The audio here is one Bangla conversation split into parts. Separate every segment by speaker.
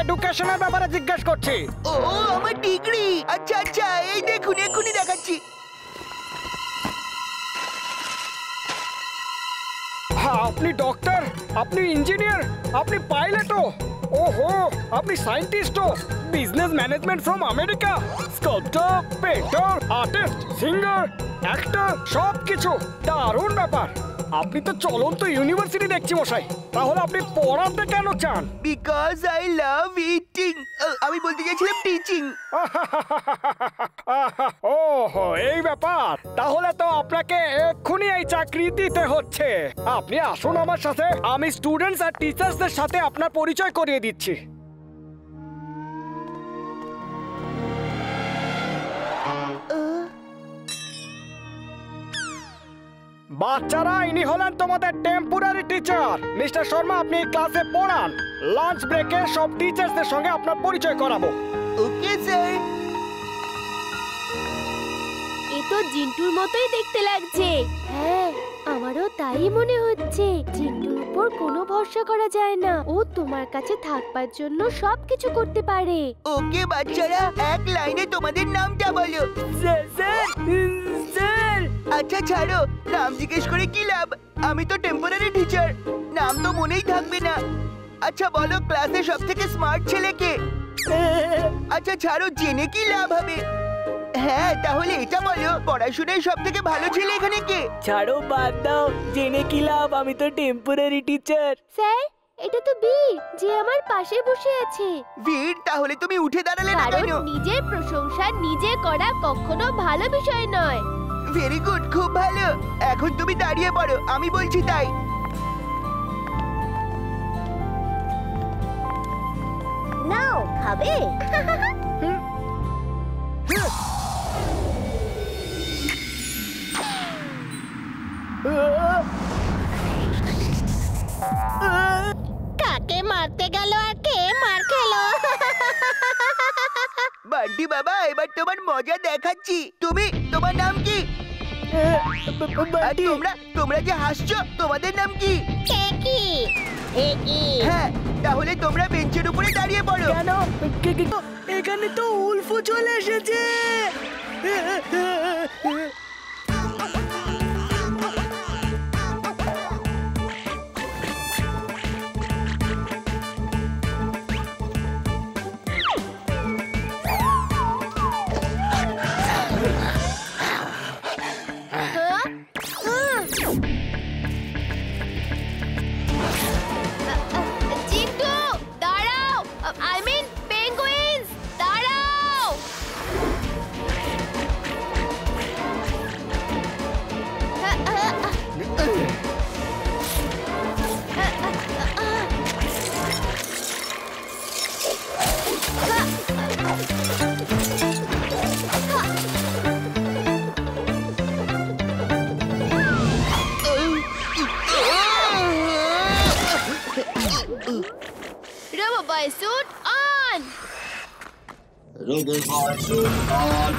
Speaker 1: এডুকেশনের ব্যাপারে জিজ্ঞেস করছি।
Speaker 2: ও আমার ডিগ্রি। আচ্ছা আচ্ছা, এই দেখুন এক্ষুনি দেখাচ্ছি।
Speaker 1: হ্যাঁ, আপনি ডক্টর, আপনি ইঞ্জিনিয়ার, আপনি পাইলটও, ওহো আপনি সায়েন্টিস্টও, business management from America, sculpture, painter, artist, singer, actor, সব কিছু। দারুণ ব্যাপার। আপনি তো চলন্ত ইউনিভার্সিটি দেখছি মশাই। তাহলে আপনি পড়াতে কেন চান?
Speaker 2: Because I love eating. আমি বলতে চাইছিলাম টিচিং।
Speaker 1: ওহো এই ব্যাপার। তাহলে তো আপনাকে এক্ষুনি এই চাকরি দিতে হচ্ছে। আপনি আসুন আমার সাথে, আমি স্টুডেন্টস আর টিচার্সদের সাথে আপনার পরিচয় করিয়ে দিচ্ছি। বাচ্চারা, ইনি হলেন তোমাদের টেম্পোরারি টিচার মিস্টার শর্মা। আপনি এই ক্লাসে পড়ান। লাঞ্চ ব্রেকে সব টিচার্সদের সঙ্গে আপনার পরিচয় করাবো।
Speaker 2: Okay sir.
Speaker 3: এ তো জিন্টুর মতোই দেখতে লাগছে। হ্যাঁ, আমারও তাই মনে হচ্ছে। জিন্টুর উপর কোনো ভরসা করা যায় না। ও তোমার কাছে থাকবার জন্য সবকিছু করতে পারে।
Speaker 2: ওকে বাচ্চারা, এক লাইনে তোমাদের নামটা বলো। Sir sir sir. আচ্ছা ছাড়ো, নাম জিজ্ঞেস করে কি লাভ? আমি তো টেম্পোরারি টিচার, নাম তো মনেই থাকবে না। আচ্ছা বলো, ক্লাসে সবথেকে স্মার্ট ছেলে কে? আচ্ছা ছাড়ো, জেনে কি লাভ হবে? হ্যাঁ তাহলে এটা বলো, পড়াশোনায় সবথেকে ভালো ছেলে এখানে কে?
Speaker 4: ছাড়ো, বাদ দাও, জেনে কি লাভ? আমি তো টেম্পোরারি টিচার।
Speaker 3: স্যার, এটা তো বীর, যে আমার পাশে বসে আছে।
Speaker 2: বীর? তাহলে তুমি উঠে দাঁড়ালে না
Speaker 3: কারণ
Speaker 2: কেন?
Speaker 3: নিজের প্রশংসা নিজে করা কখনো ভালো বিষয় নয়।
Speaker 2: ভেরি গুড, খুব ভালো। এখন তুমি দাঁড়িয়ে পড়ো, আমি বলছি তাই।
Speaker 3: নাও, খাবে? কাকে মারতে গেল আর কে মার খেলো?
Speaker 2: বান্টি বাবা, এবার তোমার মজা দেখাচ্ছি। তোমার নাম কি? আর তোমরা যে হাসছো, তোমাদের নাম কি? হ্যাঁ, তাহলে তোমরা বেঞ্চের উপরে দাঁড়িয়ে পড়ো।
Speaker 4: কেন? এখানে তো উল্ফু চলে এসেছে।
Speaker 3: জিন্টু, দাঁড়াও। আই মিন পেঙ্গুইনস, দাঁড়াও। Robo-boy suit on!
Speaker 5: Robo-boy suit on!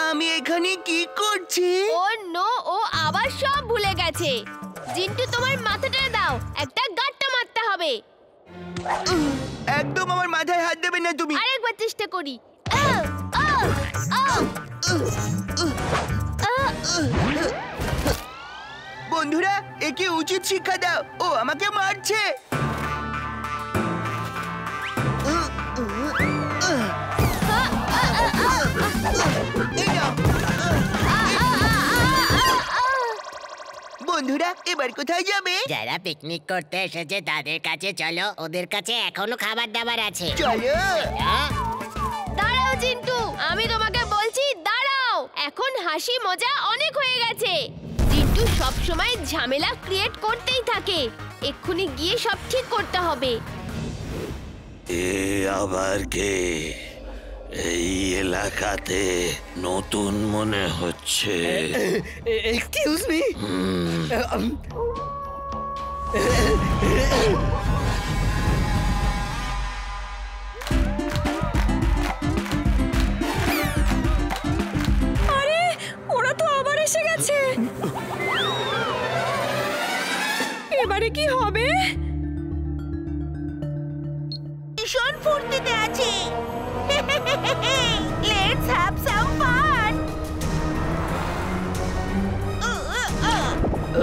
Speaker 2: আমি এখানে কি করছি?
Speaker 3: ও নো, ও আবার সব ভুলে গেছে। জিন্টু, তোমার মাথাটা দাও, একটা গাঁটটা মারতে হবে।
Speaker 2: একদম আমার মাথায় হাত দেবে না তুমি।
Speaker 3: আরেকবার চেষ্টা করি।
Speaker 2: বন্ধুরা, একে উচিত শিক্ষা দাও, ও আমাকে মারছে। বন্ধুরা, এবার কোথায় যাবে?
Speaker 6: যারা পিকনিক করতে এসেছে তাদের কাছে চলো, ওদের কাছে এখনো খাবার দাবার আছে।
Speaker 2: চলো।
Speaker 3: দাঁড়াও জিন্টু, আমি তোমাকে বলছি দাঁড়াও। এখন হাসি মজা অনেক হয়ে গেছে। জিন্টু সব সময় ঝামেলা ক্রিয়েট করতেই থাকে। এক্ষুনি গিয়ে সব ঠিক করতে হবে।
Speaker 5: এ আবার কে? এই এলাকাতে নতুন মনে হচ্ছে।
Speaker 4: Excuse me.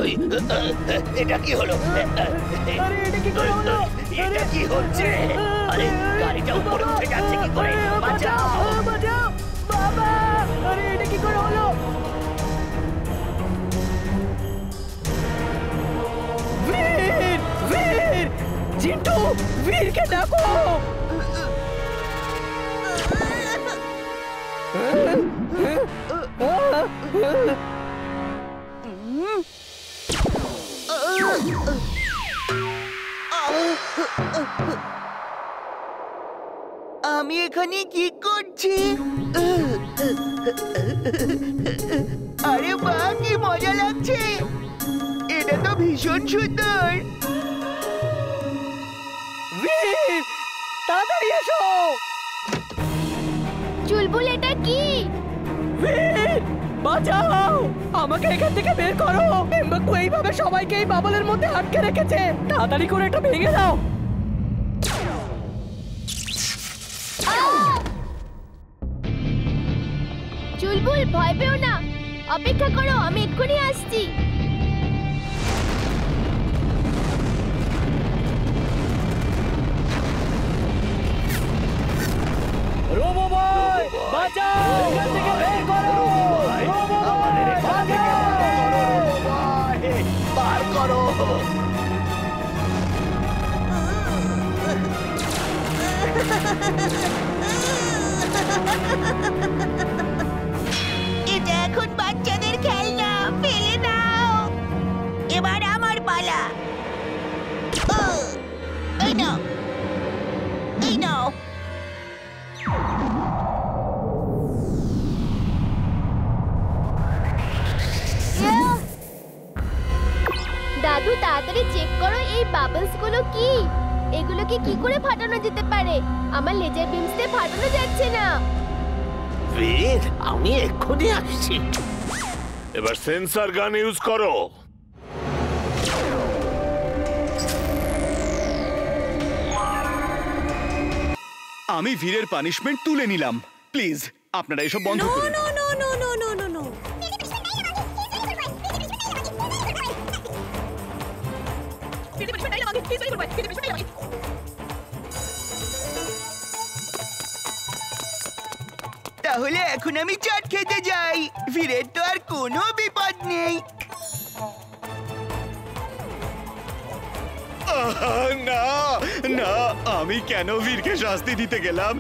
Speaker 5: কই এটা কি হলো
Speaker 4: আরে এটা কি করে হলো?
Speaker 5: এটা কি হচ্ছে আরে গাড়িটা উপরে উঠে যাচ্ছে কি করে বাঁচাও
Speaker 4: বাঁচাও বাবা! আরে এটা কি করে হলো? বীর! বীর! জিন্টু, বীরকে ডাকো!
Speaker 2: আমি এখানে কি করছি? আরে বাহ, কি মজা লাগছে! এটা তো ভীষণ সুন্দর।
Speaker 4: বীর! তাড়াতাড়ি এসো!
Speaker 3: চুলবুল এটা কি?
Speaker 4: বীর! বাঁচাও! আমাকে এখান থেকে বের করো! এমবাকু এইভাবে সবাইকে এই বাবলের মধ্যে আটকে রেখেছে। তাড়াতাড়ি করে এটা ভেঙে দাও।
Speaker 3: চুলবুল ভয় পেও না, অপেক্ষা করো, আমি এক্ষুনি আসছি।
Speaker 4: রোবো বয়, বাঁচাও! এখান থেকে বের করো! রোবো বয়, বাঁচাও!
Speaker 5: বার করো
Speaker 2: এটা এখন বাচ্চাদের খেলনা, ফেলে দাও। এবার আমার পালা। এই নাও, এই নাও।
Speaker 3: দাদু তাড়াতাড়ি চেক করো এই বাবলস গুলো কি। এগুলোকে কি করে ফাটানো যেতে পারে? আমার লেজার বিমস দিয়ে ফাটানো যাচ্ছে না।
Speaker 5: বীর আমি এক্ষুনি আসছি এবার সেন্সর গান ইউজ করো
Speaker 7: আমি ভীরের পানিশমেন্ট তুলে নিলাম। প্লিজ আপনারা এসব বন্ধ করুন।
Speaker 2: তাহলে এখন আমি চাট খেতে যাই। ভিড়ের তো আর কোনো বিপদ নেই।
Speaker 7: না না, আমি কেন বীরকে শাস্তি দিতে গেলাম?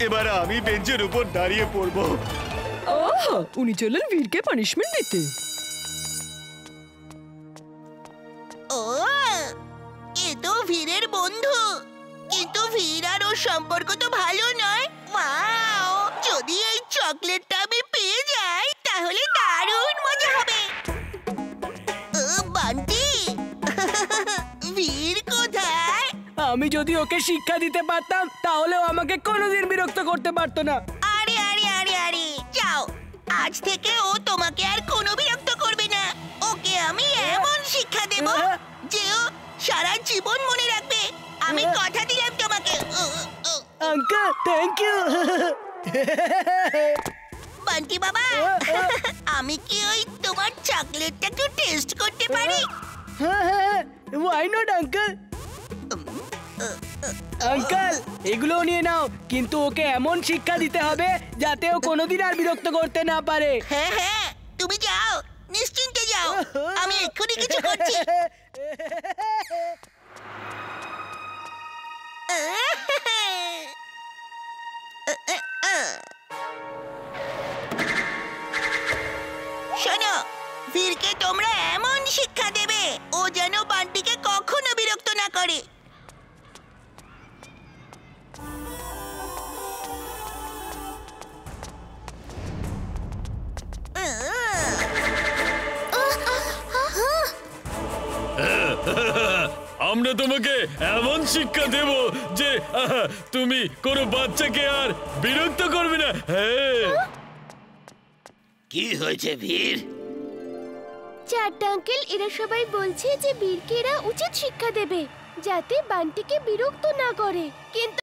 Speaker 7: এবার আমি বেঞ্চের উপর দাঁড়িয়ে পড়বো।
Speaker 4: উনি চললেন বীরকে পানিশমেন্ট দিতে।
Speaker 2: ও, এ তো ভিড়ের বন্ধু, কিন্তু ভিড় আর ওর সম্পর্ক তো ভালো নয়। ওয়াও, যদি এই চকলেটটা আমি পেয়ে যাই তাহলে দারুণ মজা হবে। বান্টি, ভিড় কোথায়?
Speaker 4: আমি যদি ওকে শিক্ষা দিতে পারতাম তাহলে ও আমাকে কোনোদিন বিরক্ত করতে পারতো না।
Speaker 2: আরে আরে আরে আরে, যাও, আজ থেকে ও তোমাকে আর কোনো বিরক্ত করবে না। ওকে আমি এমন শিক্ষা দেব যে ও সারা জীবন মনে রাখবে। আমি কথা দিলাম তোমাকে।
Speaker 4: Uncle, thank you.
Speaker 2: বান্টি বাবা, আমি কি ওই তোমার চকলেটটা একটু টেস্ট করতে পারি?
Speaker 4: হ্যাঁ, ওয়াই নট আঙ্কেল? আঙ্কেল, এগুলো নিয়ে নাও, কিন্তু ওকে এমন শিক্ষা দিতে হবে যাতে ও কোনোদিন আর বিরক্ত করতে না পারে।
Speaker 2: হ্যাঁ হ্যাঁ, তুমি যাও, নিশ্চিন্তে যাও, আমি এক্ষুনি কিছু করছি। শোনো, বীরকে তোমরা এমন শিক্ষা দেবে ও যেন বান্টিকে কখনো বিরক্ত না করে।
Speaker 8: আমরা তোমাকে এমন শিক্ষা দেব যে তুমি কোনো বাচ্চাকে আর বিরক্ত করবে না। হ্যাঁ,
Speaker 5: কি হয়েছে বীর
Speaker 3: চারটা আঙ্কেল, এরা সবাই বলছে যে বীরকে এরা উচিত শিক্ষা দেবে যাতে বান্টিকে বিরক্ত না করে, কিন্তু